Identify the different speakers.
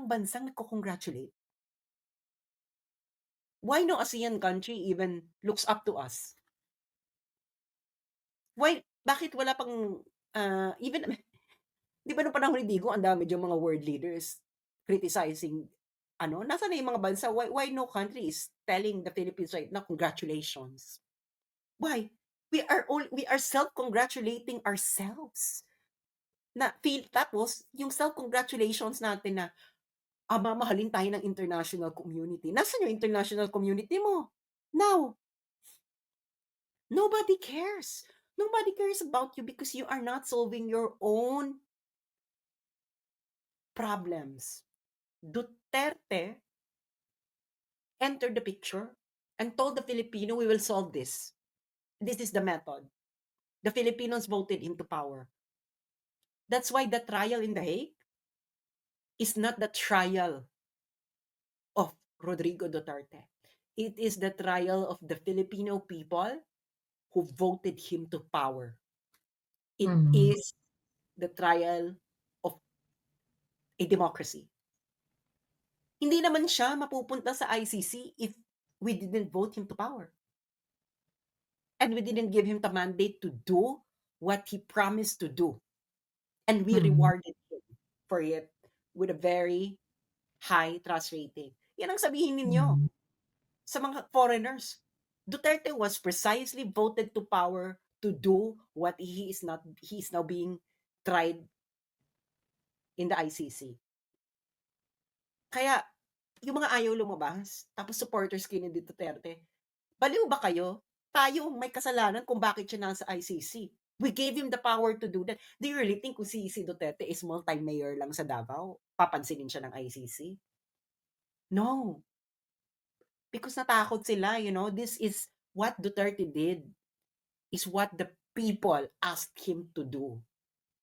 Speaker 1: ibang bansang nagko-congratulate? Why no ASEAN country even looks up to us? Why bakit wala pang, even 'di ba nung panahon ni Digong ang dami diyang mga world leaders criticizing ano, nasaan na yung mga bansa, why no country is telling the Philippines right now, "Congratulations." Why? We are self-congratulating ourselves na tapos yung self-congratulations natin na, mamahalin tayo ng international community. Nasaan yung international community mo? Now, nobody cares. Nobody cares about you because you are not solving your own problems. Duterte entered the picture and told the Filipino, "We will solve this. This is the method." The Filipinos voted him to power. That's why the trial in The Hague is not the trial of Rodrigo Duterte. It is the trial of the Filipino people who voted him to power. It
Speaker 2: Mm.
Speaker 1: is the trial of a democracy. Hindi naman siya mapupunta sa ICC if we didn't vote him to power. And we didn't give him the mandate to do what he promised to do. And we
Speaker 2: Mm.
Speaker 1: rewarded him for it with a very high trust rating. Yan ang sabihin ninyo
Speaker 2: Mm.
Speaker 1: sa mga foreigners. Duterte was precisely voted to power to do what he is now being tried in the ICC. Kaya yung mga ayaw lumabas, tapos supporters kayo ni Duterte, baliw ba kayo? Tayo ang may kasalanan kung bakit siya nasa ICC. We gave him the power to do that. Do you really think kung si Duterte is multi-mayor lang sa Davao, papansinin siya ng ICC? No. Because natakot sila, this is what Duterte did, is what the people asked him to do.